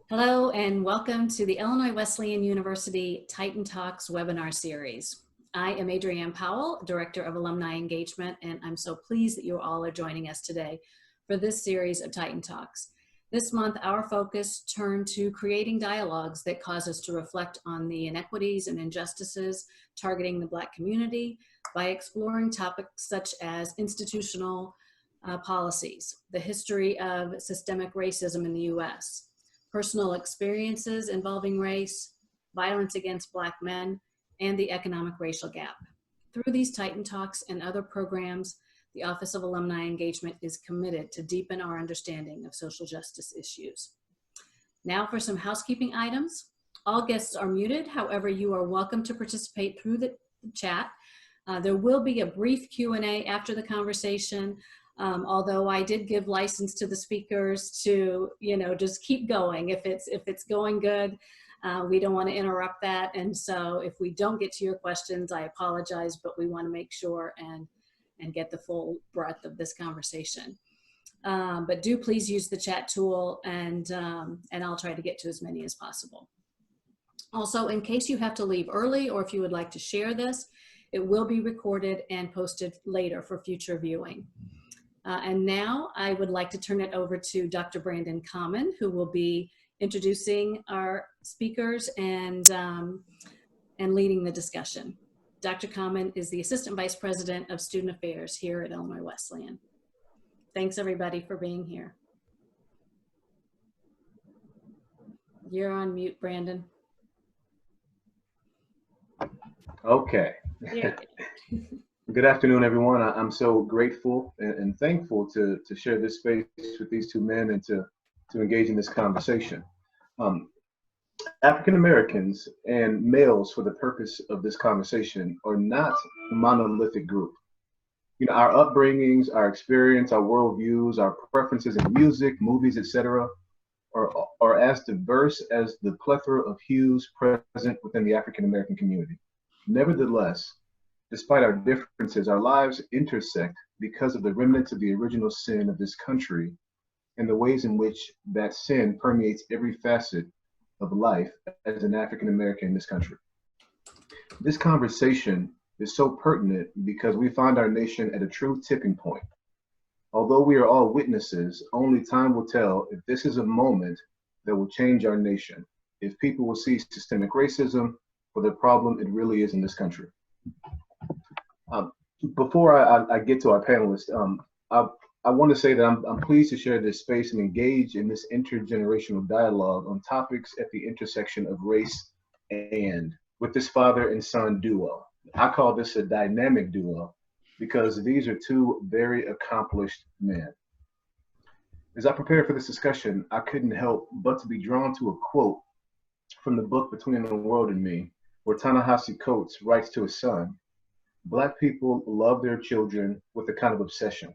Hello and welcome to the Illinois Wesleyan University Titan Talks webinar series. I am Adrienne Powell, Director of Alumni Engagement, and I'm so pleased that you all are joining us today for this series of Titan Talks. This month, our focus turned to creating dialogues that cause us to reflect on the inequities and injustices targeting the Black community by exploring topics such as institutional policies, the history of systemic racism in the U.S., personal experiences involving race, violence against Black men, and the economic racial gap. Through these Titan Talks and other programs, the Office of Alumni Engagement is committed to deepen our understanding of social justice issues. Now for some housekeeping items. All guests are muted. However, you are welcome to participate through the chat. There will be a brief Q&A after the conversation. Although I did give license to the speakers to, just keep going. If it's going good, we don't want to interrupt that. And so if we don't get to your questions, I apologize, but we want to make sure and get the full breadth of this conversation. But do please use the chat tool and I'll try to get to as many as possible. Also, in case you have to leave early or if you would like to share this, it will be recorded and posted later for future viewing. And now I would like to turn it over to Dr. Brandon Common, who will be introducing our speakers and leading the discussion. Dr. Common is the Assistant Vice President of Student Affairs here at Illinois Wesleyan. Thanks everybody for being here. You're on mute, Brandon. Okay. Yeah. Good afternoon, everyone. I'm so grateful and thankful to share this space with these two men and to engage in this conversation. African Americans and males, for the purpose of this conversation, are not a monolithic group. Our upbringings, our experience, our worldviews, our preferences in music, movies, etc., are as diverse as the plethora of hues present within the African American community. Nevertheless, despite our differences, our lives intersect because of the remnants of the original sin of this country and the ways in which that sin permeates every facet of life as an African American in this country. This conversation is so pertinent because we find our nation at a true tipping point. Although we are all witnesses, only time will tell if this is a moment that will change our nation, if people will see systemic racism for the problem it really is in this country. Before I get to our panelists, I want to say that I'm pleased to share this space and engage in this intergenerational dialogue on topics at the intersection of race and with this father and son duo. I call this a dynamic duo because these are two very accomplished men. As I prepared for this discussion, I couldn't help but to be drawn to a quote from the book Between the World and Me, where Ta-Nehisi Coates writes to his son, "Black people love their children with a kind of obsession.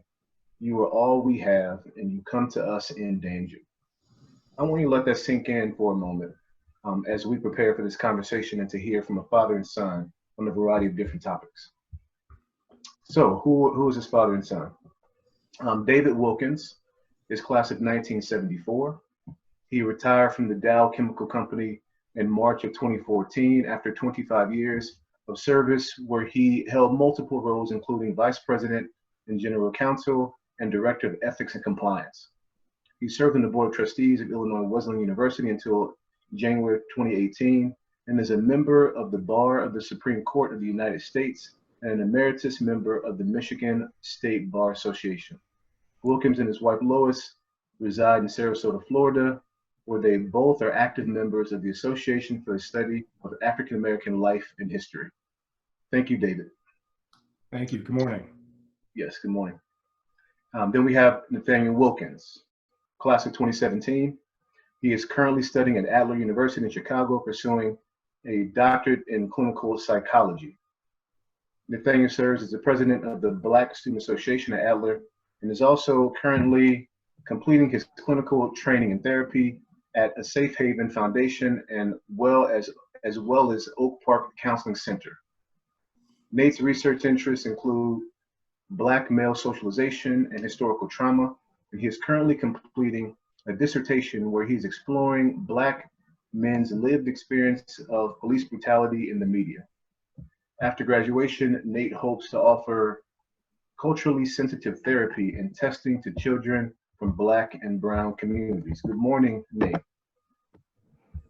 You are all we have, and you come to us in danger." I want you to let that sink in for a moment as we prepare for this conversation and to hear from a father and son on a variety of different topics. So, who is his father and son? David Wilkins is class of 1974. He retired from the Dow Chemical Company in March of 2014 after 25 years of service, where he held multiple roles, including vice president and general counsel and director of ethics and compliance. He served on the board of trustees of Illinois Wesleyan University until January 2018 and is a member of the bar of the Supreme Court of the United States and an emeritus member of the Michigan State Bar Association. Wilkins and his wife Lois reside in Sarasota, Florida, where they both are active members of the Association for the Study of African American Life and History. Thank you, David. Thank you. Good morning. Yes, good morning. Then we have Nathaniel Wilkins, class of 2017. He is currently studying at Adler University in Chicago, pursuing a doctorate in clinical psychology. Nathaniel serves as the president of the Black Student Association at Adler and is also currently completing his clinical training in therapy at a Safe Haven Foundation and as well as Oak Park Counseling Center. Nate's research interests include Black male socialization and historical trauma, and he is currently completing a dissertation where he's exploring Black men's lived experience of police brutality in the media. After graduation, Nate hopes to offer culturally sensitive therapy and testing to children from Black and Brown communities. Good morning, Nate.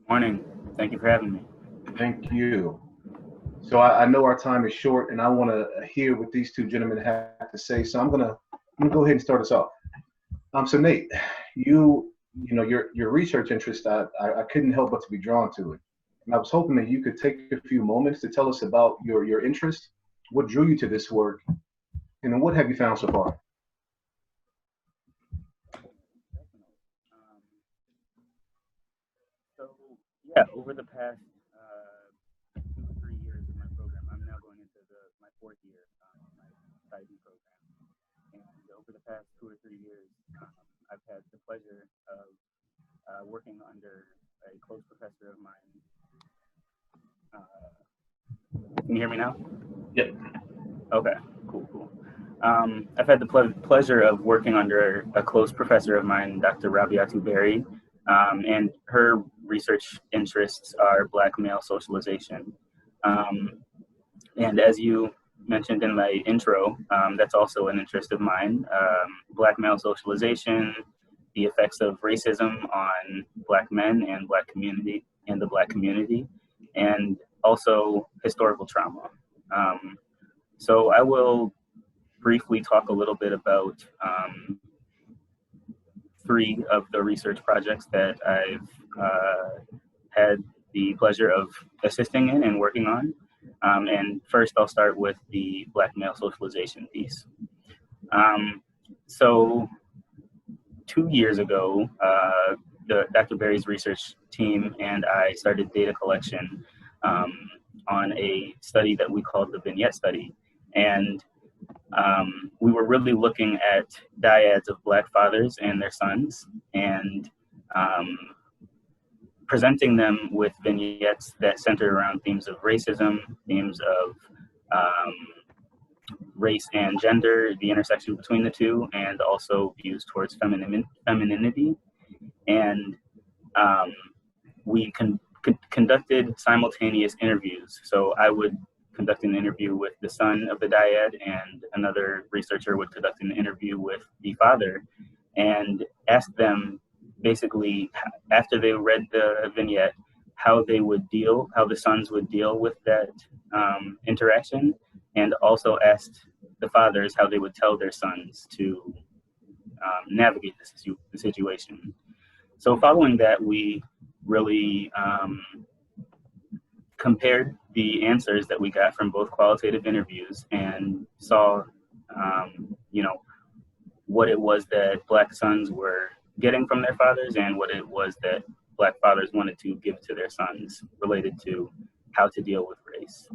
Morning. Thank you for having me. Thank you. So I know our time is short, and I want to hear what these two gentlemen have to say. So I'm gonna go ahead and start us off. So Nate, your research interest, I couldn't help but to be drawn to it, and I was hoping that you could take a few moments to tell us about your interest, what drew you to this work, and then what have you found so far? Over the past 2 or 3 years of my program, I'm now going into my 4th year of my psychology program. And over the past 2 or 3 years, I've had the pleasure of working under a close professor of mine. Can you hear me now? Yep. Okay, cool. I've had the pleasure of working under a close professor of mine, Dr. Rabiatu Berry, and her research interests are Black male socialization. And as you mentioned in my intro, that's also an interest of mine, Black male socialization, the effects of racism on Black men and the Black community, and also historical trauma. So I will briefly talk a little bit about 3 of the research projects that I've had the pleasure of assisting in and working on. And first, I'll start with the Black male socialization piece. So 2 years ago, Dr. Berry's research team and I started data collection on a study that we called the Vignette Study. And we were really looking at dyads of Black fathers and their sons, and presenting them with vignettes that centered around themes of racism, themes of race and gender, the intersection between the two, and also views towards femininity. And we conducted simultaneous interviews. So I would conduct an interview with the son of the dyad, and another researcher would conduct an interview with the father, and ask them basically, after they read the vignette, how the sons would deal with that interaction, and also asked the fathers how they would tell their sons to navigate the situation. So following that, we really compared the answers that we got from both qualitative interviews and saw, what it was that Black sons were getting from their fathers and what it was that Black fathers wanted to give to their sons related to how to deal with race.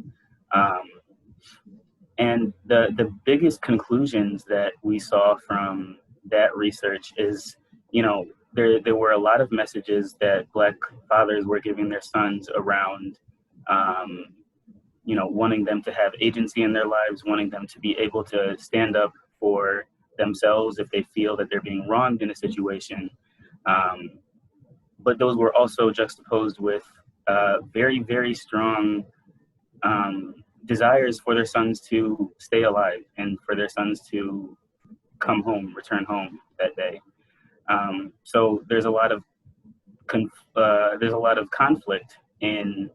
And the biggest conclusions that we saw from that research is, there were a lot of messages that Black fathers were giving their sons around, wanting them to have agency in their lives, wanting them to be able to stand up for themselves if they feel that they're being wronged in a situation. But those were also juxtaposed with very, very strong desires for their sons to stay alive and for their sons to return home that day. So there's a lot of conflict in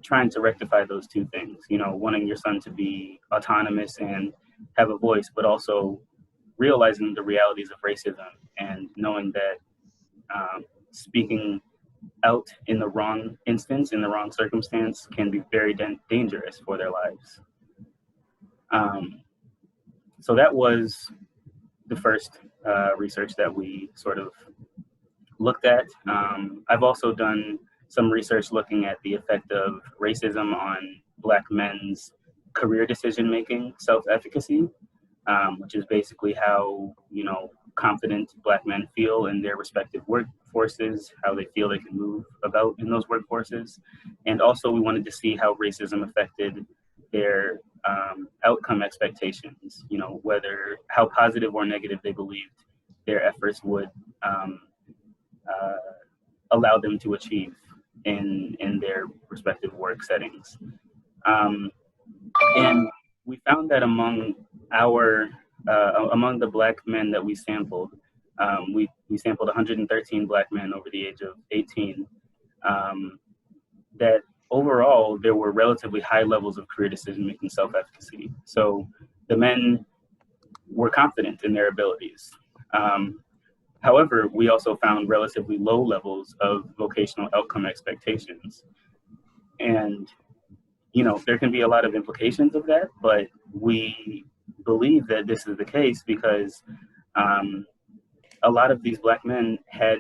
trying to rectify those two things, wanting your son to be autonomous and have a voice, but also realizing the realities of racism and knowing that speaking out in the wrong instance, in the wrong circumstance, can be very dangerous for their lives. So that was the first research that we sort of looked at. I've also done some research looking at the effect of racism on Black men's career decision-making, self-efficacy, which is basically how, confident Black men feel in their respective workforces, how they feel they can move about in those workforces. And also we wanted to see how racism affected their outcome expectations, how positive or negative they believed their efforts would allow them to achieve in their respective work settings. And we found that among the Black men that we sampled, we sampled 113 Black men over the age of 18, that overall there were relatively high levels of career decision-making self-efficacy. So the men were confident in their abilities. However, we also found relatively low levels of vocational outcome expectations. And, you know, there can be a lot of implications of that, but we believe that this is the case because a lot of these Black men had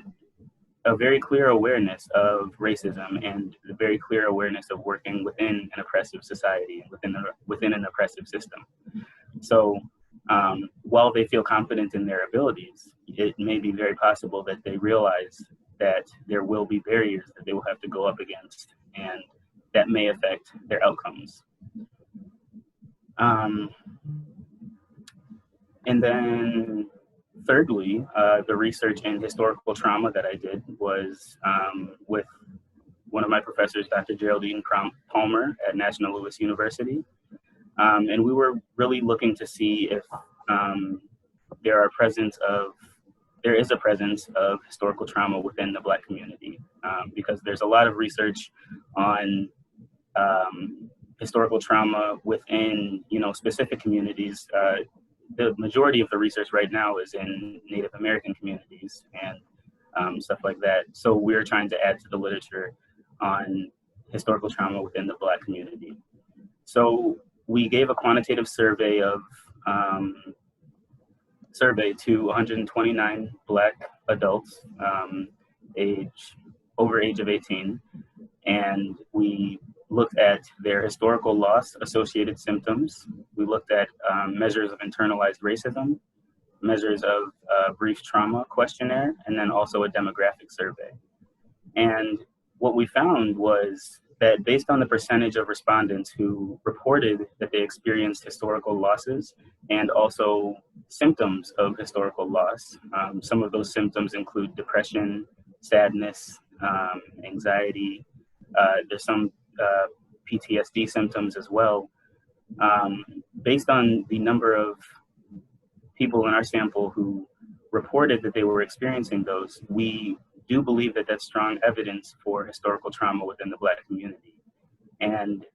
a very clear awareness of racism and a very clear awareness of working within an oppressive society, within an oppressive system. So while they feel confident in their abilities, it may be very possible that they realize that there will be barriers that they will have to go up against, and that may affect their outcomes. And then thirdly, the research in historical trauma that I did was with one of my professors, Dr. Geraldine Palmer at National Louis University. And we were really looking to see if there is a presence of historical trauma within the Black community, because there's a lot of research on historical trauma within, you know, specific communities. The majority of the research right now is in Native American communities and stuff like that. So we're trying to add to the literature on historical trauma within the Black community. So we gave a quantitative survey to 129 Black adults, over age of 18, and we looked at their historical loss associated symptoms. We looked at measures of internalized racism, measures of brief trauma questionnaire, and then also a demographic survey. And what we found was that based on the percentage of respondents who reported that they experienced historical losses and also symptoms of historical loss, some of those symptoms include depression, sadness, anxiety. There's some PTSD symptoms as well. Based on the number of people in our sample who reported that they were experiencing those, we do believe that that's strong evidence for historical trauma within the Black community. And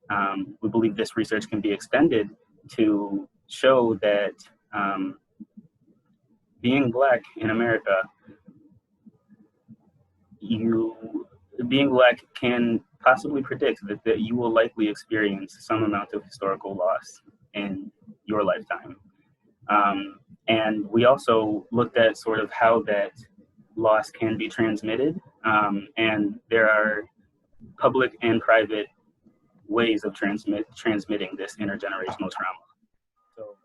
we believe this research can be extended to show that being Black in America, being Black can possibly predict that you will likely experience some amount of historical loss in your lifetime. And we also looked at sort of how that loss can be transmitted. And there are public and private ways of transmitting this intergenerational trauma. So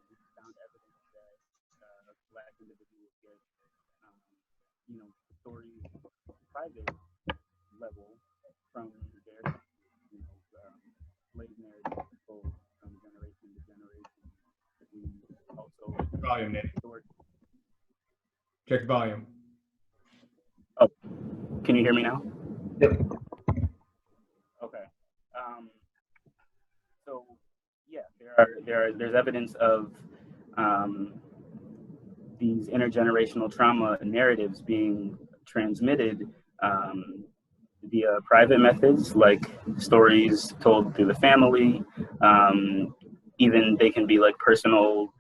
we found evidence that Black individuals get, stories private level from their, slave narrative told from generation to generation. We also Volume, Nick. Check the volume. Oh, can you hear me now? Yep. Okay. So yeah, there's evidence of these intergenerational trauma narratives being transmitted via private methods like stories told through the family. Even they can be like personal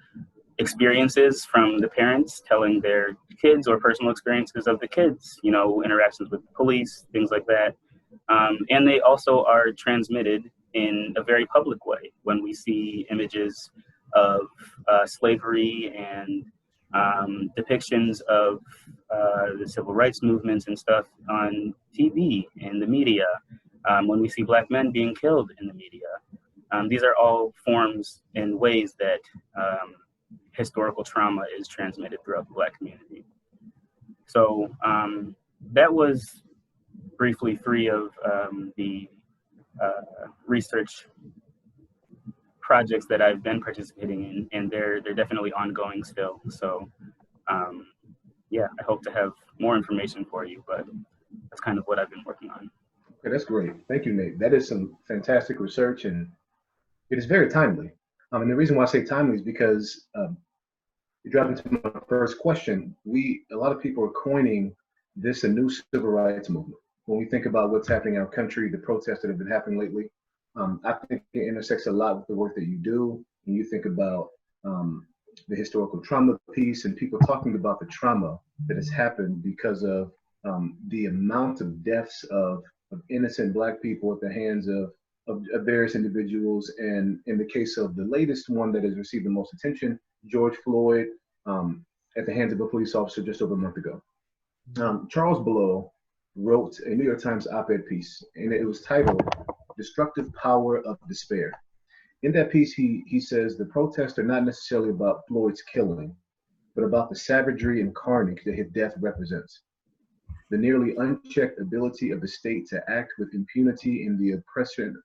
experiences from the parents telling their kids, or personal experiences of the kids, interactions with the police, things like that. And they also are transmitted in a very public way when we see images of slavery and depictions of the civil rights movements and stuff on TV, in the media, when we see Black men being killed in the media. These are all forms and ways that historical trauma is transmitted throughout the Black community. So that was briefly three of the research projects that I've been participating in, and they're definitely ongoing still. So yeah, I hope to have more information for you, but that's kind of what I've been working on. Okay, that's great. Thank you, Nate. That is some fantastic research, and it is very timely. And the reason why I say timely is because you dropped into my first question. A lot of people are coining this a new civil rights movement. When we think about what's happening in our country, the protests that have been happening lately, I think it intersects a lot with the work that you do. When you think about the historical trauma piece and people talking about the trauma that has happened because of the amount of deaths of innocent Black people at the hands of various individuals. And in the case of the latest one that has received the most attention, George Floyd, at the hands of a police officer just over a month ago. Charles Below wrote a New York Times op-ed piece, and it was titled "Destructive Power of Despair." In that piece, he says the protests are not necessarily about Floyd's killing, but about the savagery and carnage that his death represents. The nearly unchecked ability of the state to act with impunity in the oppression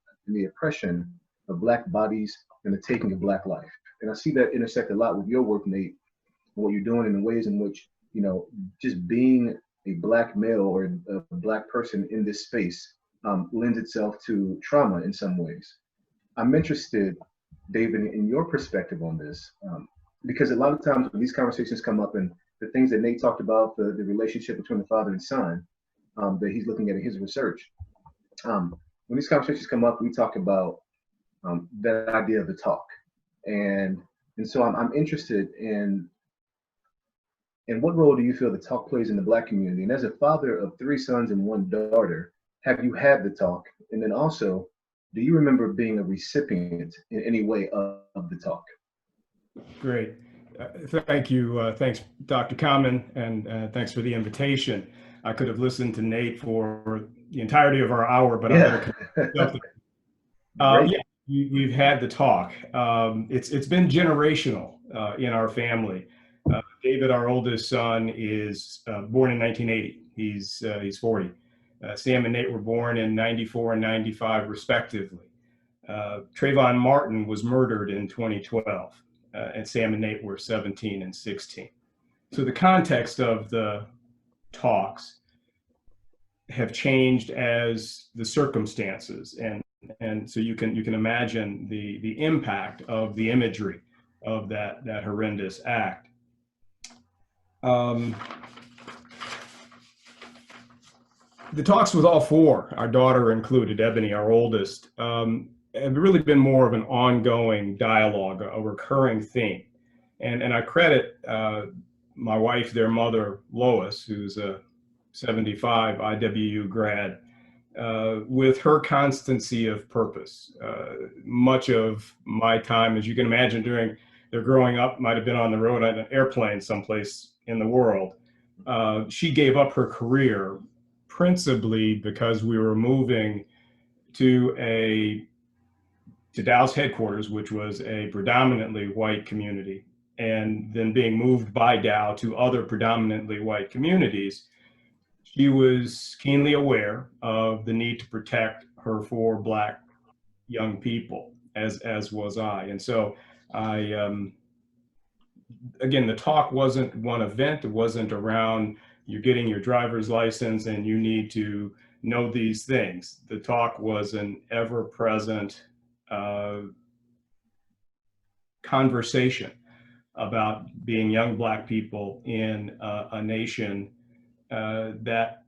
of Black bodies and the taking of Black life. And I see that intersect a lot with your work, Nate, and what you're doing, in the ways in which, just being a Black male or a Black person in this space lends itself to trauma in some ways. I'm interested, David, in your perspective on this, because a lot of times when these conversations come up, and the things that Nate talked about, the relationship between the father and son that he's looking at in his research, when these conversations come up, we talk about that idea of the talk. And so I'm interested in what role do you feel the talk plays in the Black community? And as a father of 3 sons and 1 daughter, have you had the talk? And then also, do you remember being a recipient in any way of the talk? Great. Thank you. Thanks, Dr. Kamen, and thanks for the invitation. I could have listened to Nate for the entirety of our hour, but Yeah. Yeah, we've had the talk. It's been generational in our family. David, our oldest son, is born in 1980. He's 40. Sam and Nate were born in 94 and 95, respectively. Trayvon Martin was murdered in 2012, and Sam and Nate were 17 and 16. So the context of the talks have changed as the circumstances, and so you can imagine the impact of the imagery of that horrendous act. The talks with all 4, our daughter included, Ebony, our oldest, have really been more of an ongoing dialogue, a recurring theme. And I credit my wife, their mother, Lois, who's a 75 IWU grad, with her constancy of purpose. Much of my time, as you can imagine, during their growing up, might have been on the road on an airplane someplace in the world. She gave up her career principally because we were moving to Dow's headquarters, which was a predominantly white community, and then being moved by Dow to other predominantly white communities. She was keenly aware of the need to protect her 4 Black young people, as was I. And so again, the talk wasn't one event. It wasn't around you're getting your driver's license and you need to know these things. The talk was an ever-present conversation about being young Black people in a nation that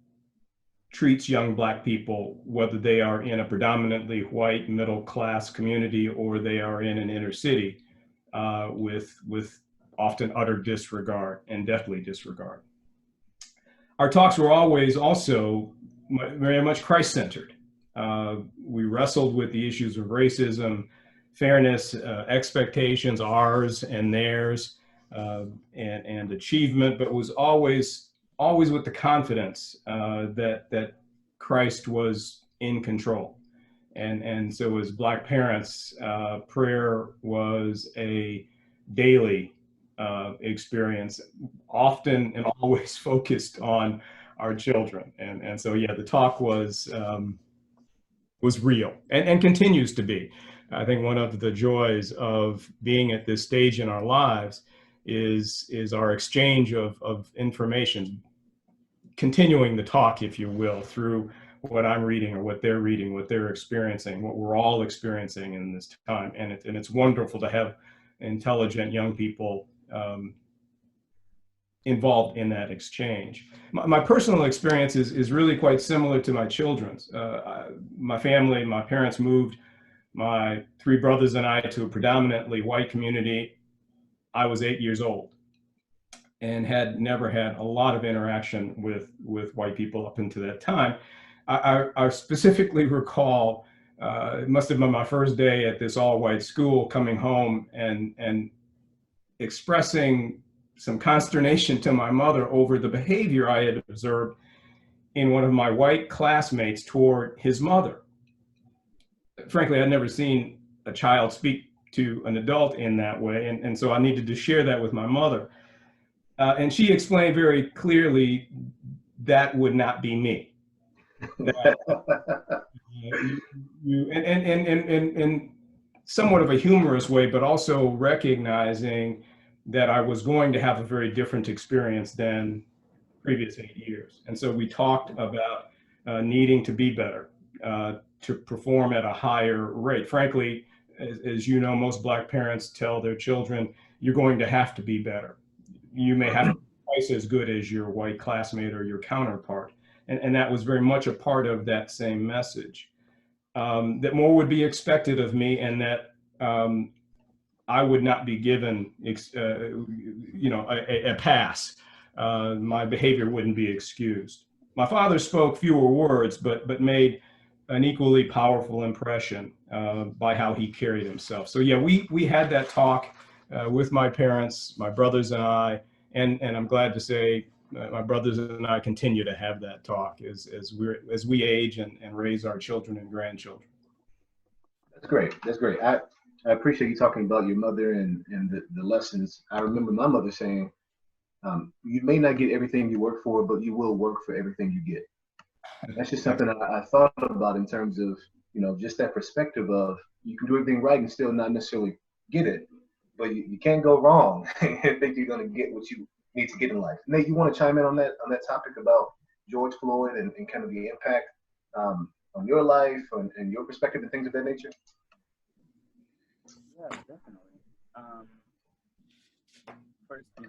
treats young Black people, whether they are in a predominantly white middle-class community or they are in an inner city, with often utter disregard and deathly disregard. Our talks were always also very much Christ-centered. We wrestled with the issues of racism, fairness, expectations, ours and theirs, and achievement, but was always with the confidence that Christ was in control. And so as Black parents, prayer was a daily experience, often and always focused on our children. And so, yeah, the talk was real and continues to be. I think one of the joys of being at this stage in our lives is our exchange of information, continuing the talk, if you will, through what I'm reading or what they're reading, what they're experiencing, what we're all experiencing in this time. And it's wonderful to have intelligent young people involved in that exchange. My personal experience is really quite similar to my children's. My family, my parents moved my three brothers and I to a predominantly white community. I was 8 years old and had never had a lot of interaction with white people up until that time. I specifically recall, it must have been my first day at this all-white school, coming home and expressing some consternation to my mother over the behavior I had observed in one of my white classmates toward his mother. Frankly, I'd never seen a child speak to an adult in that way, and so I needed to share that with my mother. And she explained very clearly that would not be me. That, and somewhat of a humorous way, but also recognizing that I was going to have a very different experience than previous 8 years. And so we talked about needing to be better, to perform at a higher rate. Frankly, as you know, most Black parents tell their children, you're going to have to be better. You may have to be twice as good as your white classmate or your counterpart. And that was very much a part of that same message. That more would be expected of me, and that I would not be given, a pass. My behavior wouldn't be excused. My father spoke fewer words, but made an equally powerful impression by how he carried himself. So yeah, we had that talk with my parents, my brothers and I, and I'm glad to say my brothers and I continue to have that talk as we age and raise our children and grandchildren. That's great. That's great. I appreciate you talking about your mother and the lessons. I remember my mother saying, you may not get everything you work for, but you will work for everything you get. That's just something I thought about in terms of, just that perspective of you can do everything right and still not necessarily get it, but you can't go wrong and think you're going to get what you need to get in life. Nate, you want to chime in on that topic about George Floyd and kind of the impact on your life and your perspective and things of that nature? Yeah, definitely. First, I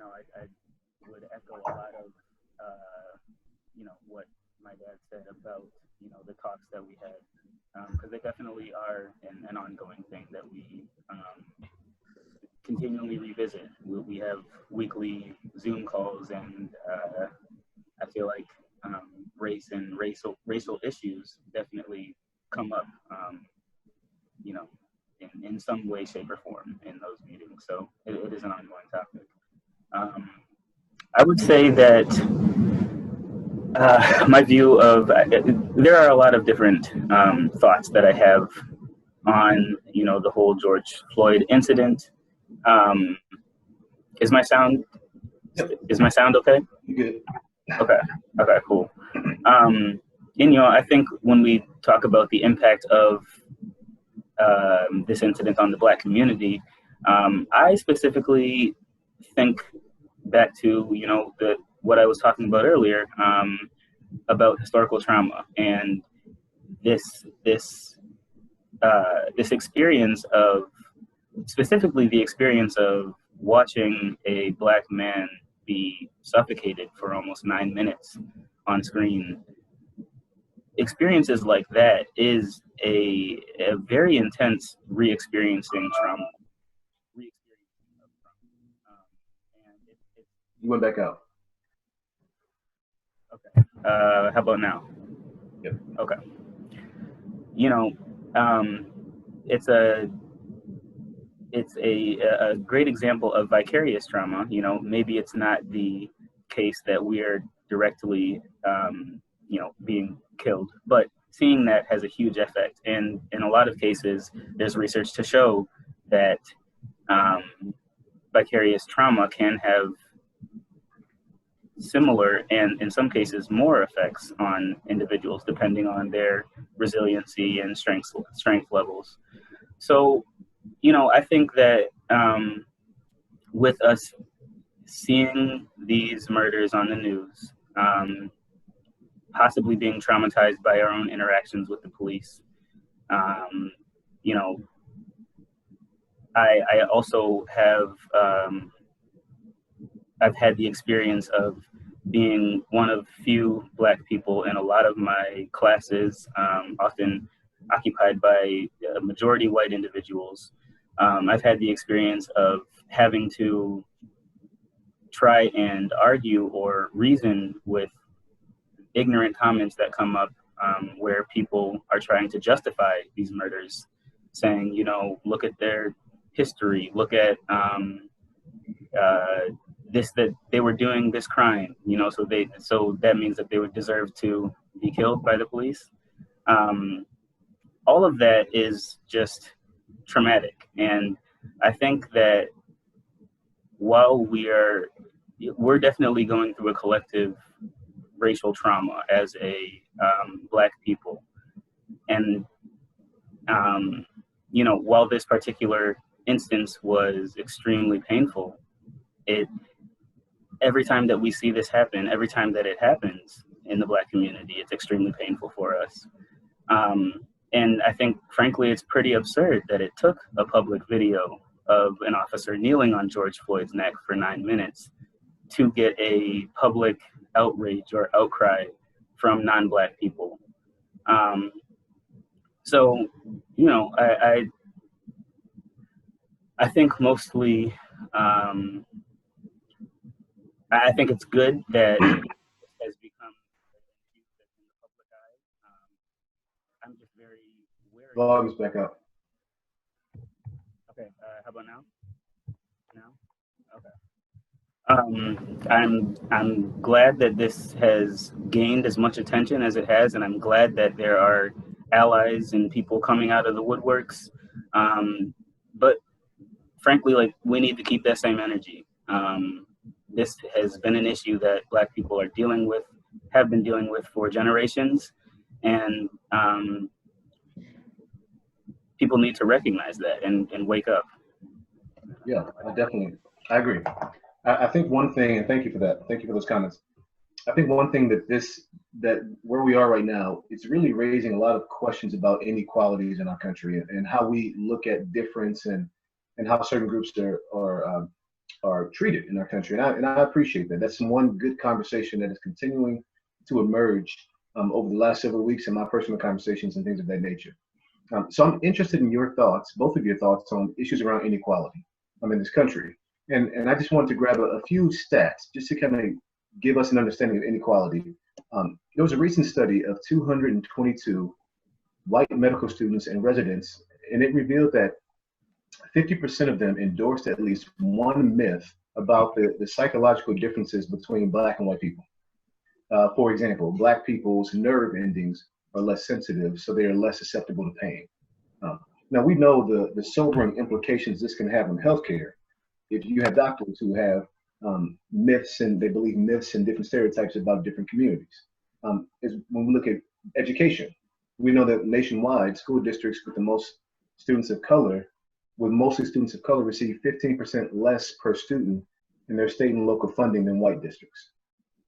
would echo a lot of, what my dad said about, the talks that we had, because they definitely are an ongoing thing that we continually revisit. We have weekly Zoom calls, and I feel like race and racial issues definitely come up, in some way, shape, or form in those meetings. So it is an ongoing topic. I would say that my view of there are a lot of different thoughts that I have on the whole George Floyd incident. Is my sound okay? You good? Okay, cool. I think when we talk about the impact of this incident on the Black community, I specifically think back to what I was talking about earlier, about historical trauma and this experience of, specifically the experience of watching a Black man be suffocated for almost 9 minutes on screen. Experiences like that is a very intense re-experiencing trauma. You went back out. Okay. How about now? Yep. Okay. It's a great example of vicarious trauma. Maybe it's not the case that we're directly, being killed, but seeing that has a huge effect. And in a lot of cases, there's research to show that vicarious trauma can have similar and in some cases more effects on individuals depending on their resiliency and strength levels. So, I think that with us seeing these murders on the news, possibly being traumatized by our own interactions with the police. You know, I also have, I've had the experience of being one of few Black people in a lot of my classes, often occupied by majority white individuals. I've had the experience of having to try and argue or reason with ignorant comments that come up, where people are trying to justify these murders, saying, you know, look at their history, look at this, that they were doing this crime, you know, so that means that they would deserve to be killed by the police. All of that is just traumatic, and I think that while we're definitely going through a collective racial trauma as a Black people, and you know, while this particular instance was extremely painful, every time that we see this happen, every time that it happens in the Black community, it's extremely painful for us. And I think, frankly, it's pretty absurd that it took a public video of an officer kneeling on George Floyd's neck for 9 minutes to get a public outrage or outcry from non-Black people. So, you know, I think mostly, I think it's good that it has become in the public eye. I'm just very wary. Vlog is back up. Okay, how about now? Okay. I'm glad that this has gained as much attention as it has, and I'm glad that there are allies and people coming out of the woodworks. But frankly, like, we need to keep that same energy. This has been an issue that Black people are dealing with, have been dealing with for generations, and people need to recognize that and wake up. Yeah, I agree. I think one thing, and thank you for that. Thank you for those comments. I think one thing that where we are right now, it's really raising a lot of questions about inequalities in our country and how we look at difference and how certain groups are treated in our country. And I appreciate that. That's one good conversation that is continuing to emerge over the last several weeks in my personal conversations and things of that nature. So I'm interested in your thoughts, both of your thoughts on issues around inequality in this country. And I just wanted to grab a few stats just to kind of give us an understanding of inequality. There was a recent study of 222 white medical students and residents, and it revealed that 50% of them endorsed at least one myth about the psychological differences between Black and white people. For example, Black people's nerve endings are less sensitive, so they are less susceptible to pain. Now, we know the sobering implications this can have on healthcare. If you have doctors who have myths, and they believe myths and different stereotypes about different communities. Is when we look at education, we know that nationwide, school districts with the most students of color, with mostly students of color, receive 15% less per student in their state and local funding than white districts.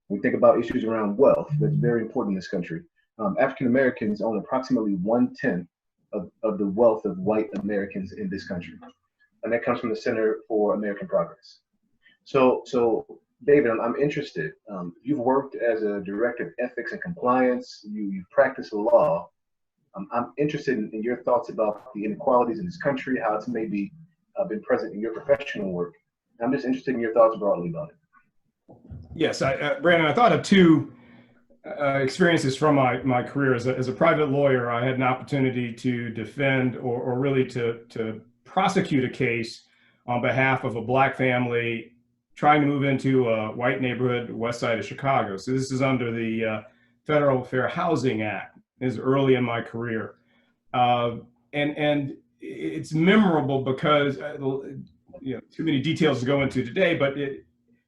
We think about issues around wealth, that's very important in this country. African Americans own approximately 1/10 of the wealth of white Americans in this country. And that comes from the Center for American Progress. So David, I'm interested. You've worked as a director of ethics and compliance. You practice law. I'm interested in your thoughts about the inequalities in this country, how it's maybe been present in your professional work. I'm just interested in your thoughts broadly about it. Yes, Brandon, I thought of two experiences from my career. As a private lawyer, I had an opportunity to defend or really to prosecute a case on behalf of a Black family trying to move into a white neighborhood west side of Chicago. So this is under the Federal Fair Housing Act. Is early in my career, and it's memorable because too many details to go into today. But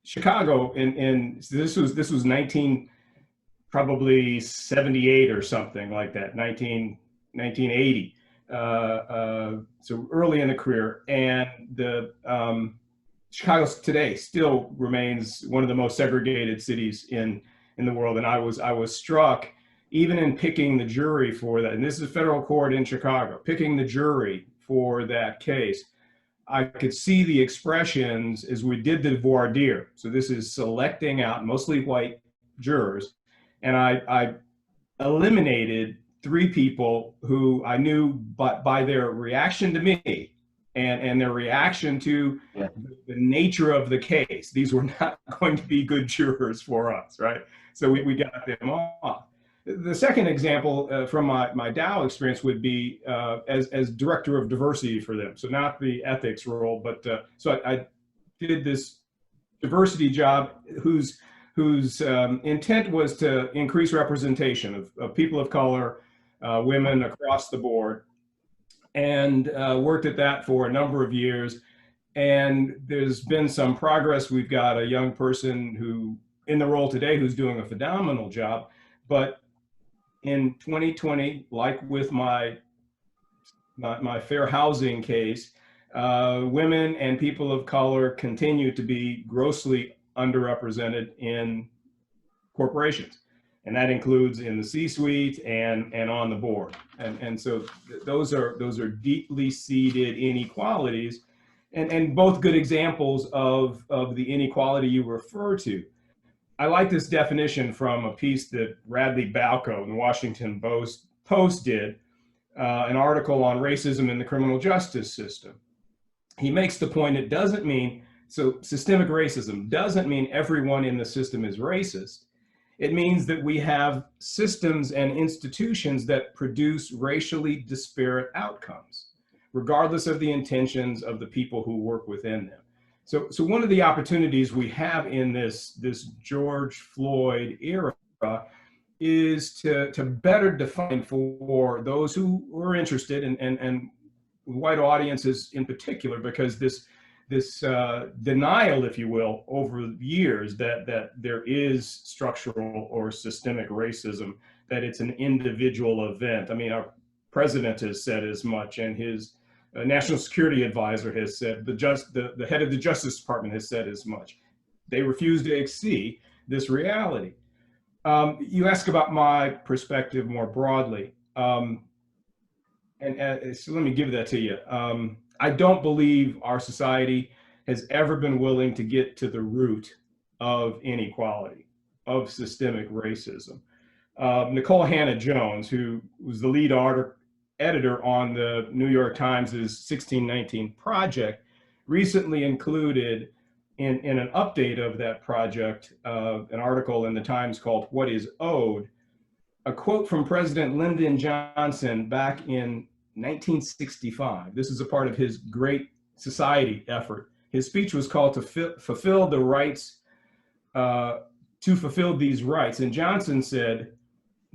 Chicago, so this was 1978 or something like that, 1980. So early in the career, and Chicago today still remains one of the most segregated cities in the world. And I was struck, even in picking the jury for that, and this is a federal court in Chicago, picking the jury for that case, I could see the expressions as we did the voir dire. So this is selecting out mostly white jurors. And I eliminated 3 people who I knew by their reaction to me and their reaction to the nature of the case, these were not going to be good jurors for us, right? So we got them off. The second example from my Dow experience would be as director of diversity for them. So not the ethics role, but so I did this diversity job whose intent was to increase representation of people of color, women across the board, and worked at that for a number of years. And there's been some progress. We've got a young person who in the role today who's doing a phenomenal job. But in 2020, like with my fair housing case, women and people of color continue to be grossly underrepresented in corporations. And that includes in the C-suite and on the board. And so those are deeply seated inequalities, and both good examples of the inequality you refer to. I like this definition from a piece that Radley Balco in the Washington Post did, an article on racism in the criminal justice system. He makes the point it doesn't mean, so systemic racism doesn't mean everyone in the system is racist. It means that we have systems and institutions that produce racially disparate outcomes, regardless of the intentions of the people who work within them. So one of the opportunities we have in this George Floyd era is to better define for those who are interested, and white audiences in particular, because this denial, if you will, over years that there is structural or systemic racism, that it's an individual event. I mean, our president has said as much, and his national security advisor has said, the head of the Justice Department has said as much. They refuse to see this reality. You ask about my perspective more broadly, so let me give that to you. I don't believe our society has ever been willing to get to the root of inequality, of systemic racism. Nicole Hannah-Jones, who was the lead editor on the New York Times' 1619 Project, recently included in an update of that project, an article in the Times called "What is Owed?" a quote from President Lyndon Johnson back in 1965. This is a part of his Great Society effort. His speech was called to fulfill the rights, to fulfill these rights. And Johnson said,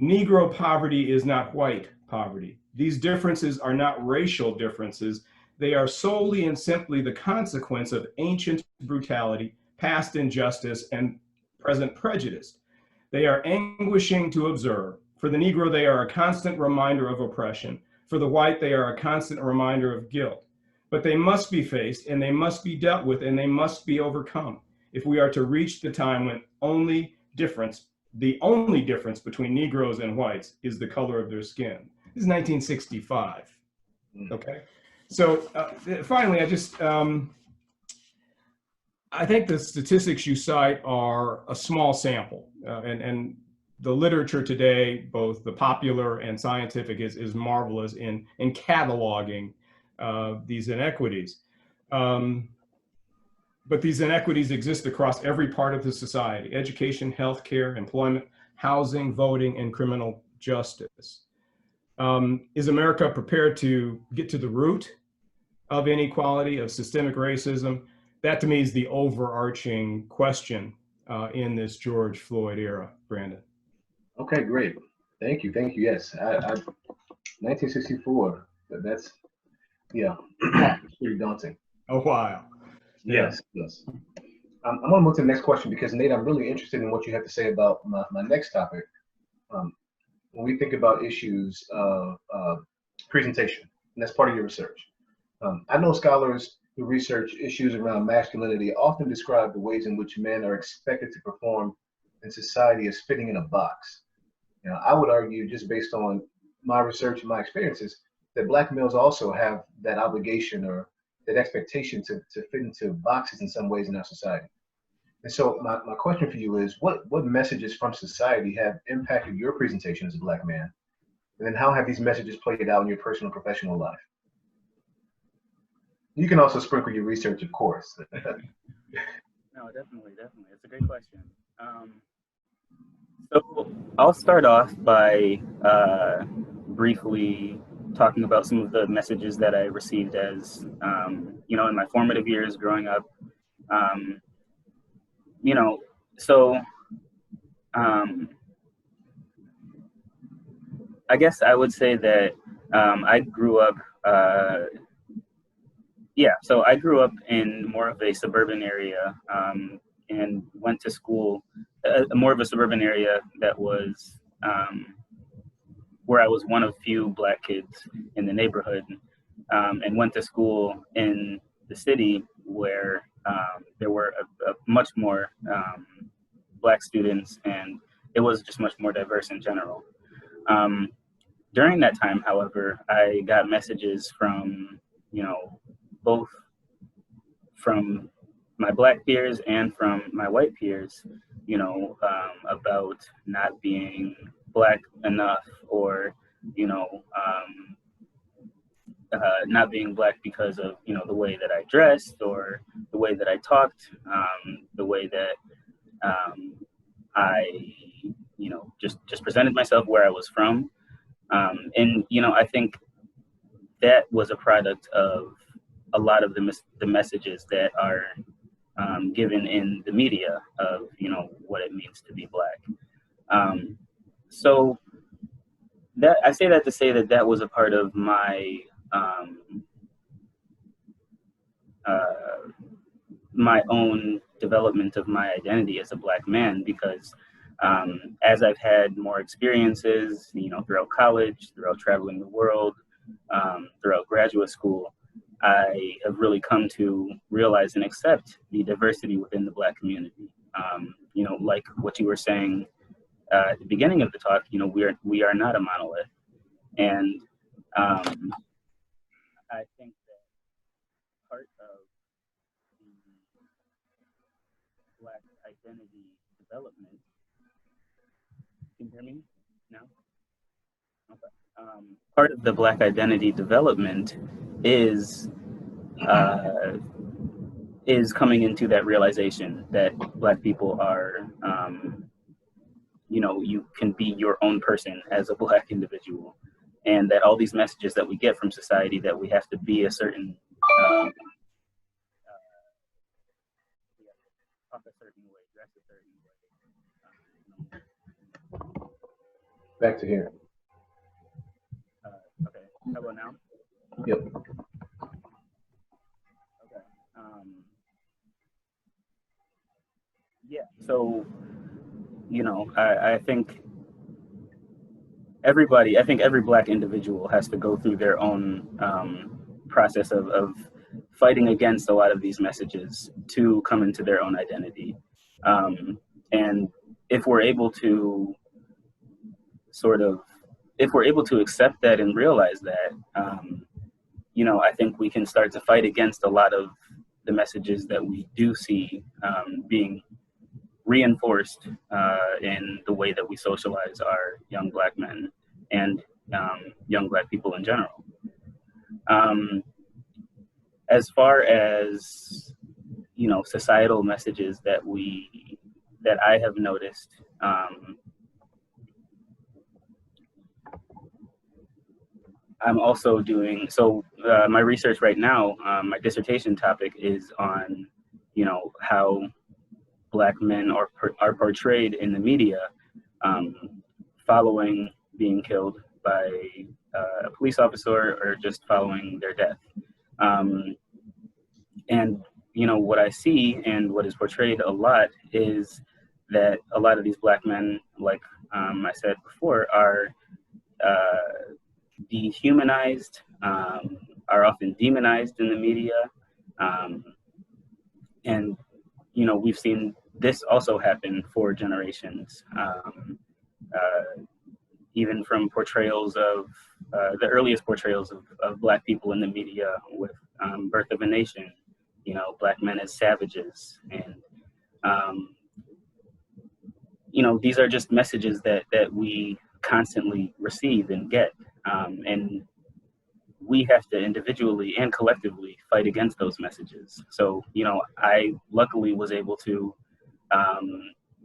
"Negro poverty is not white poverty. These differences are not racial differences. They are solely and simply the consequence of ancient brutality, past injustice, and present prejudice. They are anguishing to observe. For the Negro, they are a constant reminder of oppression. For the white, they are a constant reminder of guilt. But they must be faced, and they must be dealt with, and they must be overcome if we are to reach the time when the only difference between Negroes and whites is the color of their skin." This is 1965, okay? So finally, I think the statistics you cite are a small sample, and the literature today, both the popular and scientific, is marvelous in cataloging these inequities. But these inequities exist across every part of the society: education, healthcare, employment, housing, voting, and criminal justice. Is America prepared to get to the root of inequality, of systemic racism? That to me is the overarching question in this George Floyd era, Brandon. Okay, great. Thank you. Yes, 1964, that's, yeah, it's pretty daunting. A while. Yes. I'm going to move to the next question because, Nate, I'm really interested in what you have to say about my next topic. When we think about issues of presentation, and that's part of your research. I know scholars who research issues around masculinity often describe the ways in which men are expected to perform in society as fitting in a box. You know, I would argue, just based on my research and my experiences, that Black males also have that obligation or that expectation to fit into boxes in some ways in our society. And so my question for you is, what messages from society have impacted your presentation as a Black man? And then how have these messages played out in your personal and professional life? You can also sprinkle your research, of course. No, definitely. It's a great question. So I'll start off by briefly talking about some of the messages that I received as, you know, in my formative years growing up. You know, so I guess I would say that I grew up, so I grew up in more of a suburban area and went to school, more of a suburban area that was where I was one of few Black kids in the neighborhood, and went to school in the city where there were a much more Black students, and it was just much more diverse in general. During that time, however, I got messages from, you know, both from my Black peers and from my white peers, you know, about not being Black enough, or, you know, not being Black because of, you know, the way that I dressed or the way that I talked, the way that I, you know, just presented myself, where I was from. And, you know, I think that was a product of a lot of the messages that are given in the media of, you know, what it means to be Black. So that, I say that to say that that was a part of my my own development of my identity as a Black man, because as I've had more experiences, you know, throughout college, throughout traveling the world, throughout graduate school, I have really come to realize and accept the diversity within the Black community. You know, like what you were saying at the beginning of the talk, you know, we are not a monolith, and I think that part of the Black identity development. Can you hear me now? Okay. Part of the Black identity development is coming into that realization that Black people are, you know, you can be your own person as a Black individual, and that all these messages that we get from society that we have to be a certain, talk a certain way, dress a certain way. Back to here. Okay, how about now? Yep. Okay. Yeah, so, you know, I think every Black individual has to go through their own process of fighting against a lot of these messages to come into their own identity. And if we're able to accept that and realize that, you know, I think we can start to fight against a lot of the messages that we do see being reinforced in the way that we socialize our young Black men and young Black people in general. As far as, you know, societal messages that I have noticed, I'm also doing, so my research right now, my dissertation topic is on, you know, how Black men are portrayed in the media following being killed by a police officer or just following their death. And, you know, what I see and what is portrayed a lot is that a lot of these Black men, like I said before, are dehumanized, are often demonized in the media, And, you know, we've seen this also happen for generations, even from portrayals of the earliest portrayals of Black people in the media with Birth of a Nation, you know, Black men as savages. And, you know, these are just messages that we constantly receive and get. And we have to individually and collectively fight against those messages. So, you know, I luckily was able to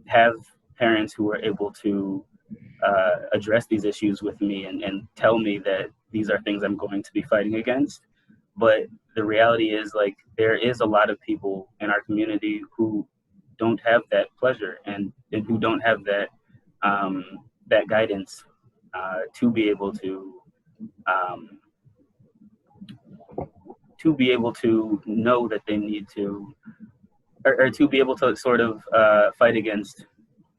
have parents who were able to address these issues with me and tell me that these are things I'm going to be fighting against. But the reality is, like, there is a lot of people in our community who don't have that pleasure and who don't have that that guidance to be able to know that they need to, or to be able to sort of fight against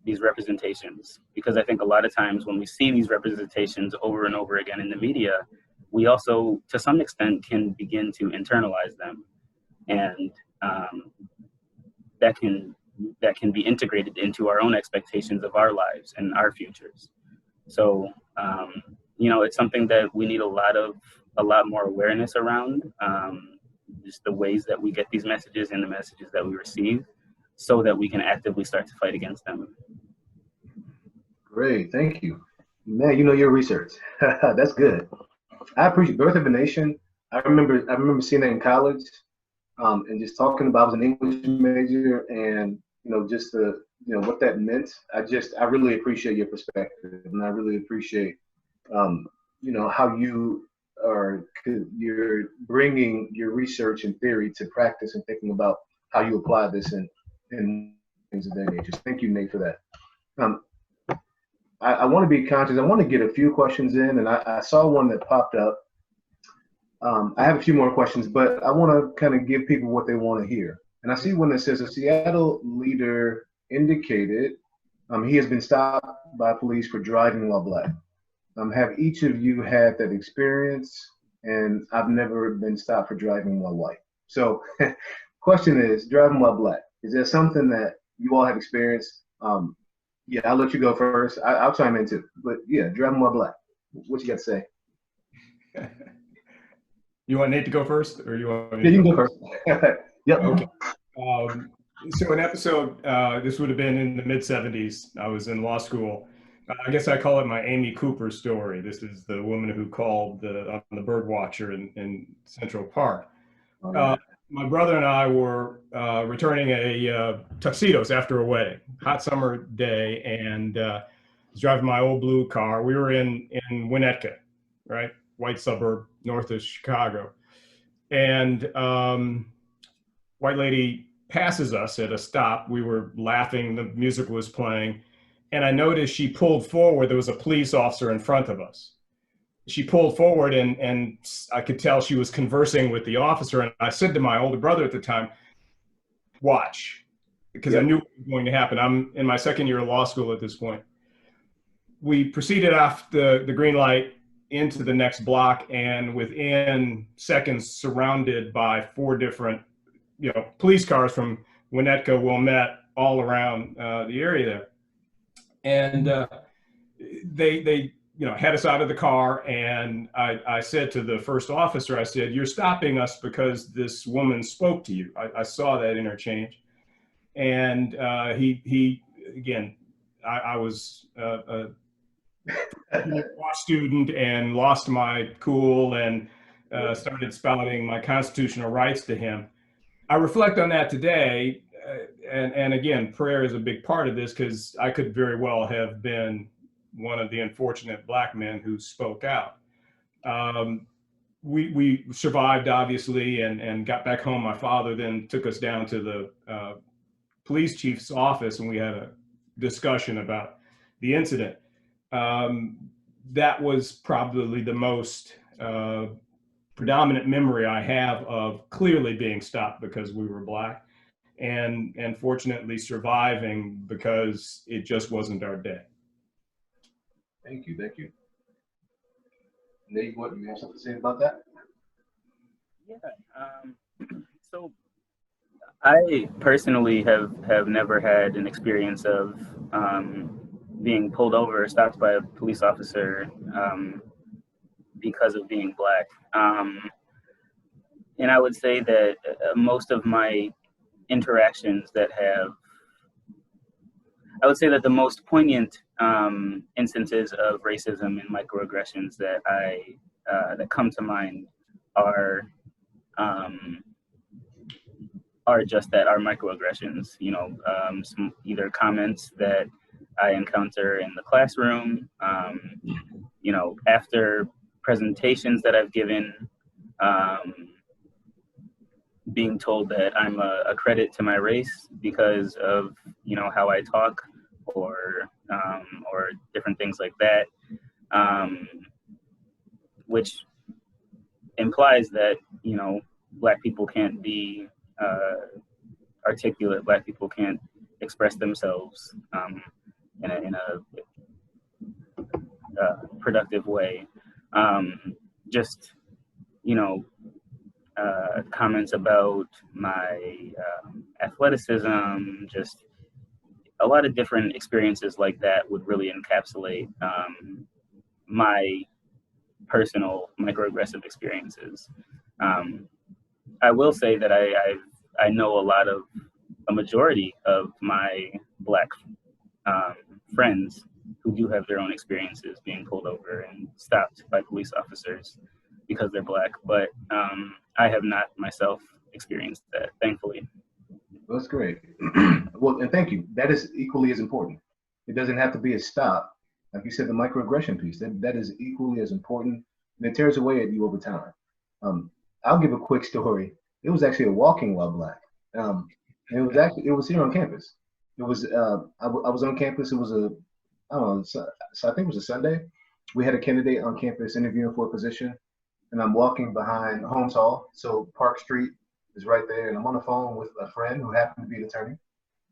these representations. Because I think a lot of times when we see these representations over and over again in the media, we also, to some extent, can begin to internalize them. And that can be integrated into our own expectations of our lives and our futures. So, you know, it's something that we need a lot more awareness around, just the ways that we get these messages and the messages that we receive, so that we can actively start to fight against them. Great, thank you. Man, you know your research. That's good. I appreciate Birth of a Nation. I remember seeing that in college, and just talking about, I was an English major, and you know, just the, you know, what that meant. I really appreciate your perspective, and I really appreciate you know, how you're bringing your research and theory to practice and thinking about how you apply this in things of that nature. Thank you, Nate, for that. I want to be conscious. I want to get a few questions in, and I saw one that popped up. I have a few more questions, but I want to kind of give people what they want to hear. And I see one that says a Seattle leader indicated he has been stopped by police for driving while Black. Have each of you had that experience? And I've never been stopped for driving while white. So question is, driving while Black, is there something that you all have experienced? Yeah, I'll let you go first. I'll chime in too. But yeah, driving while Black, what you got to say? You want Nate to go first, or you want me Yeah, to you can go first. Yep. Okay. So an episode, this would have been in the mid-'70s. I was in law school. I guess I call it my Amy Cooper story. This is the woman who called on the bird watcher in Central Park. My brother and I were returning tuxedos after a wedding, hot summer day, and was driving my old blue car. We were in Winnetka, right? White suburb north of Chicago. And white lady passes us at a stop. We were laughing, the music was playing, and I noticed she pulled forward. There was a police officer in front of us. She pulled forward, and I could tell she was conversing with the officer. And I said to my older brother at the time, watch, because I knew what was going to happen. I'm in my second year of law school at this point. We proceeded off the green light into the next block, and within seconds surrounded by 4 different, you know, police cars from Winnetka, Wilmette, all around the area there. And they you know, had us out of the car, and I said to the first officer, I said, you're stopping us because this woman spoke to you. I saw that interchange. And he again, I was a law student and lost my cool and started spouting my constitutional rights to him. I reflect on that today, and again, prayer is a big part of this, because I could very well have been one of the unfortunate Black men who spoke out. We survived, obviously, and got back home. My father then took us down to the police chief's office, and we had a discussion about the incident. That was probably the most predominant memory I have of clearly being stopped because we were Black, and fortunately surviving because it just wasn't our day. Thank you. Nate, what, you have something to say about that? Yeah. So I personally have never had an experience of being pulled over or stopped by a police officer because of being Black. And I would say that most of my interactions I would say that the most poignant instances of racism and microaggressions that come to mind are just that, are microaggressions. You know, some either comments that I encounter in the classroom, you know, after presentations that I've given, being told that I'm a credit to my race because of, you know, how I talk, or different things like that, which implies that, you know, Black people can't be articulate. Black people can't express themselves in a productive way. Just, you know, comments about my athleticism, just a lot of different experiences like that would really encapsulate my personal microaggressive experiences. I will say that I know a majority of my Black friends who do have their own experiences being pulled over and stopped by police officers because they're Black, but I have not myself experienced that, thankfully. That's great. Well, and thank you. That is equally as important. It doesn't have to be a stop. Like you said, the microaggression piece, that is equally as important, and it tears away at you over time. I'll give a quick story. It was actually a walking while Black. And it was here on campus. It was, I was on campus. It was I don't know, so I think it was a Sunday. We had a candidate on campus interviewing for a position, and I'm walking behind Holmes Hall. So Park Street is right there, and I'm on the phone with a friend who happened to be an attorney,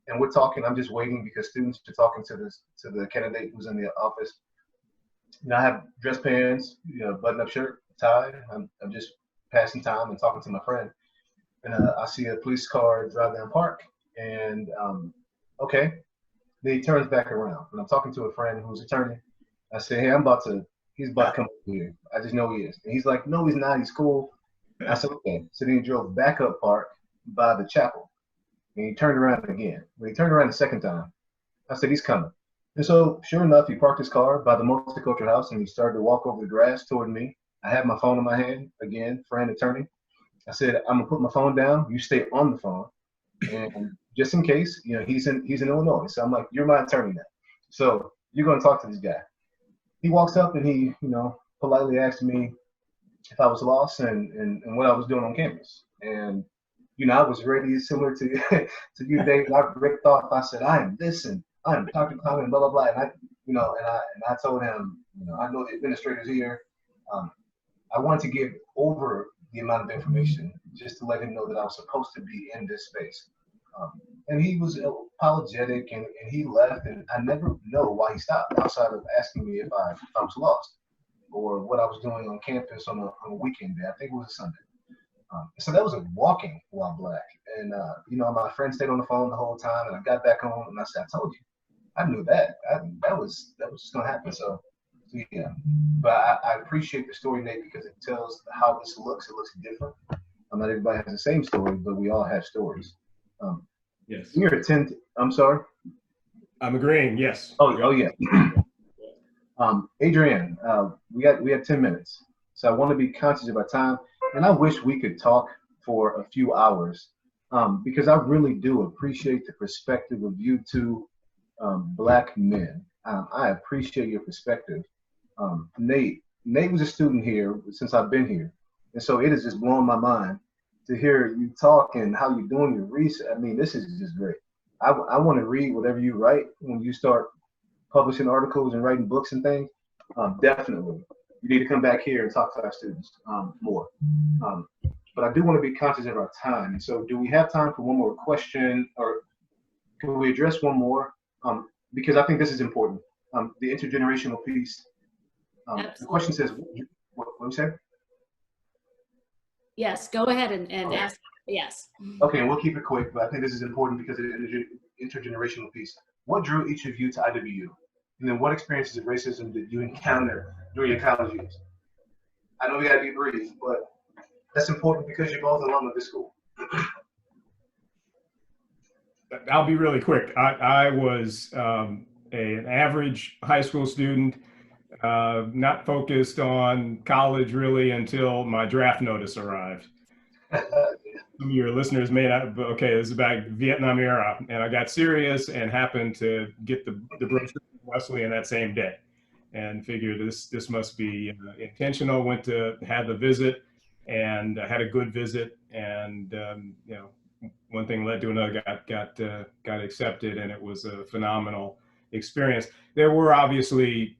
and we're talking. I'm just waiting because students are talking to the candidate who's in the office. You know, I have dress pants, you know, button-up shirt, tie. I'm just passing time and talking to my friend, and I see a police car drive down Park, and okay, then he turns back around, and I'm talking to a friend who's an attorney. I say, hey, he's about to come over here. I just know he is. And he's like, no, he's not. He's cool. I said, okay. So then he drove back up Park by the chapel, and he turned around again. When he turned around the second time, I said, he's coming. And so sure enough, he parked his car by the multicultural house, and he started to walk over the grass toward me. I had my phone in my hand, again, friend, attorney. I said, I'm gonna put my phone down. You stay on the phone, and just in case, you know, he's in Illinois. So I'm like, you're my attorney now. So you're gonna talk to this guy. He walks up and he, you know, politely asked me if I was lost and what I was doing on campus. And, you know, I was ready, similar to to you, Dave. I ripped off. I said, I am Dr. Clement, blah, blah, blah. And I told him, you know, I know the administrator's here. I wanted to give over the amount of information just to let him know that I was supposed to be in this space. And he was apologetic, and he left, and I never know why he stopped outside of asking me if I was lost or what I was doing on campus on a weekend day. I think it was a Sunday. So that was a walking while Black. And, you know, my friend stayed on the phone the whole time, and I got back home, and I said, I told you. I knew that. That was just going to happen. So, yeah. But I appreciate the story, Nate, because it tells how this looks. It looks different. Not everybody has the same story, but we all have stories. Yes. You're a 10. I'm sorry. I'm agreeing. Yes. Oh yeah. Adrienne, we have 10 minutes, so I want to be conscious of our time, and I wish we could talk for a few hours, because I really do appreciate the perspective of you two Black men. I appreciate your perspective. Nate was a student here since I've been here, and so it has just blown my mind to hear you talk and how you're doing your research. I mean, this is just great. I want to read whatever you write when you start publishing articles and writing books and things. Definitely, you need to come back here and talk to our students more. But I do want to be conscious of our time. And so do we have time for one more question, or can we address one more? Because I think this is important. The intergenerational piece. The question says, what do you say? Yes, go ahead and ask. Yes. Okay, and we'll keep it quick, but I think this is important because of the intergenerational piece. What drew each of you to IWU? And then what experiences of racism did you encounter during your college years? I know we gotta be brief, but that's important because you're both alum of this school. I'll be really quick. I was an average high school student, not focused on college really until my draft notice arrived. Some of your listeners may not, but okay, this is about Vietnam era, and I got serious and happened to get the brochure from Wesleyan that same day, and figured this must be intentional. Went to had the visit, and had a good visit, and you know, one thing led to another. Got accepted, and it was a phenomenal experience. There were obviously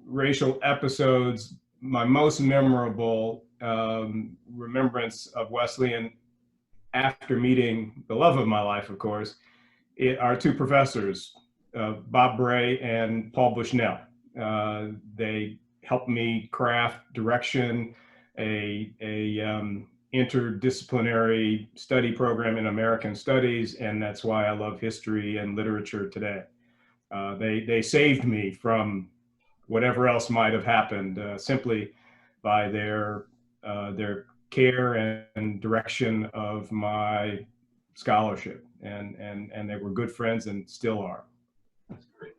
racial episodes. My most memorable remembrance of Wesleyan, after meeting the love of my life, of course, are two professors, Bob Bray and Paul Bushnell. They helped me craft direction, a interdisciplinary study program in American studies, and that's why I love history and literature today. They saved me from whatever else might have happened simply by their care and direction of my scholarship, and they were good friends and still are. That's great.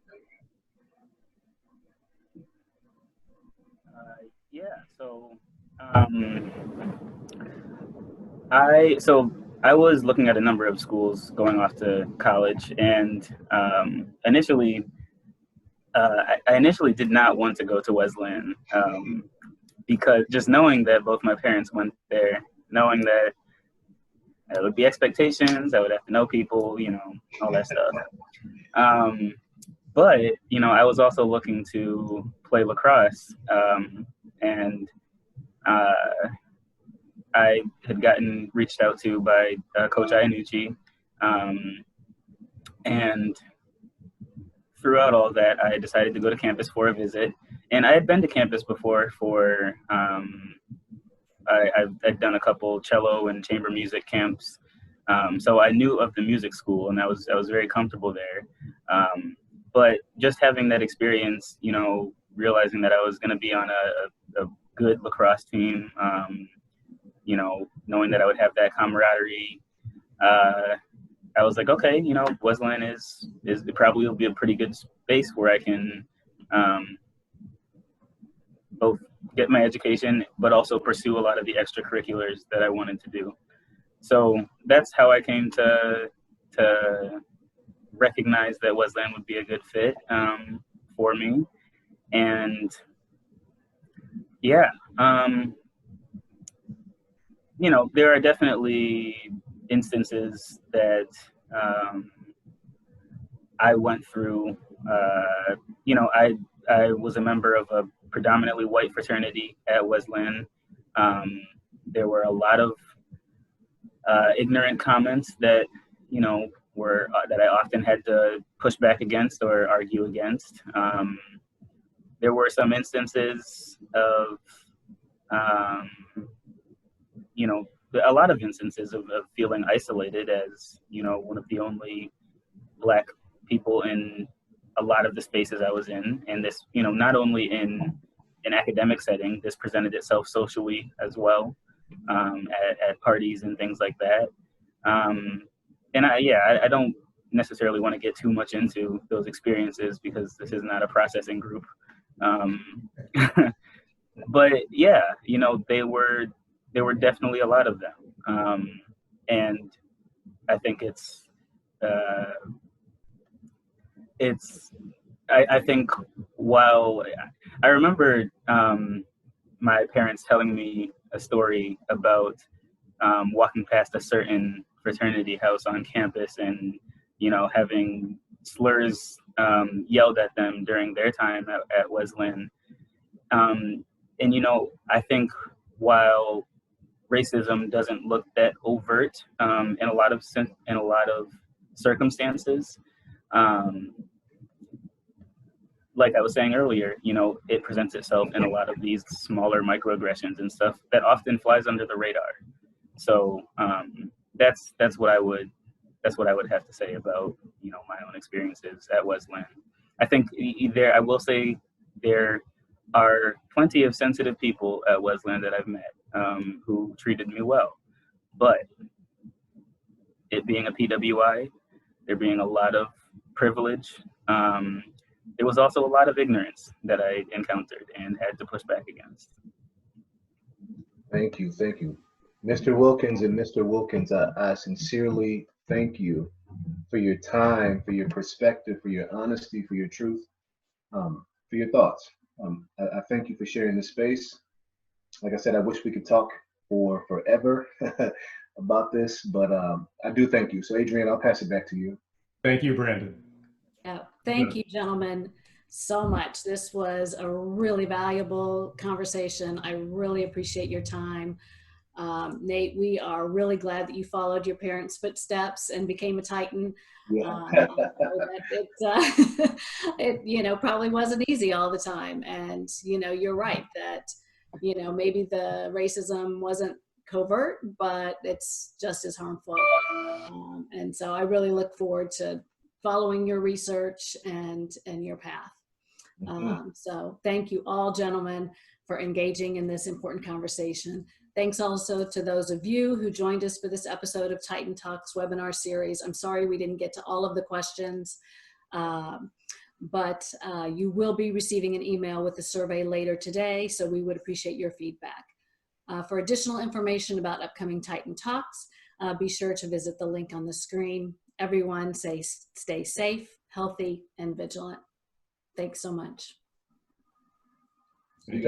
Yeah, so I was looking at a number of schools going off to college, and initially I initially did not want to go to Wesleyan because just knowing that both my parents went there, knowing that there would be expectations, I would have to know people, you know, all that stuff. But, you know, I was also looking to play lacrosse, and I had gotten reached out to by Coach Iannucci, and throughout all that, I decided to go to campus for a visit. And I had been to campus before for, I'd done a couple cello and chamber music camps. So I knew of the music school, and I was very comfortable there. But just having that experience, you know, realizing that I was going to be on a good lacrosse team, you know, knowing that I would have that camaraderie, I was like, okay, you know, Wesleyan is probably will be a pretty good space where I can both get my education, but also pursue a lot of the extracurriculars that I wanted to do. So that's how I came to recognize that Wesleyan would be a good fit for me. And yeah, you know, there are definitely instances that I went through. You know, I was a member of a predominantly white fraternity at Wesleyan. There were a lot of ignorant comments that, you know, were that I often had to push back against or argue against. There were some instances of, you know, a lot of instances of feeling isolated as, you know, one of the only Black people in a lot of the spaces I was in. And this, you know, not only in an academic setting, this presented itself socially as well, at parties and things like that. And I don't necessarily want to get too much into those experiences because this is not a processing group. But yeah, you know, there were definitely a lot of them. And I think I think while I remember my parents telling me a story about walking past a certain fraternity house on campus and, you know, having slurs yelled at them during their time at Wesleyan. And, you know, I think while racism doesn't look that overt in a lot of circumstances, like I was saying earlier, you know, it presents itself in a lot of these smaller microaggressions and stuff that often flies under the radar. So that's what I would have to say about, you know, my own experiences at Wesleyan. I think I will say there are plenty of sensitive people at Wesleyan that I've met who treated me well, but it being a PWI, there being a lot of privilege, there was also a lot of ignorance that I encountered and had to push back against. Thank you. Thank you. Mr. Wilkins and Mr. Wilkins, I sincerely thank you for your time, for your perspective, for your honesty, for your truth, for your thoughts. I thank you for sharing this space. Like I said, I wish we could talk for forever about this, but I do thank you. So Adrienne, I'll pass it back to you. Thank you, Brandon. Yeah, thank you, gentlemen, so much. This was a really valuable conversation. I really appreciate your time. Nate, we are really glad that you followed your parents' footsteps and became a Titan. Yeah. It, you know, probably wasn't easy all the time. And, you know, you're right that, you know, maybe the racism wasn't covert, but it's just as harmful. And so I really look forward to following your research and your path. So thank you all, gentlemen, for engaging in this important conversation. Thanks also to those of you who joined us for this episode of Titan Talks webinar series. I'm sorry we didn't get to all of the questions, but you will be receiving an email with the survey later today, so we would appreciate your feedback. For additional information about upcoming Titan Talks, be sure to visit the link on the screen. Everyone stay safe, healthy, and vigilant. Thanks so much.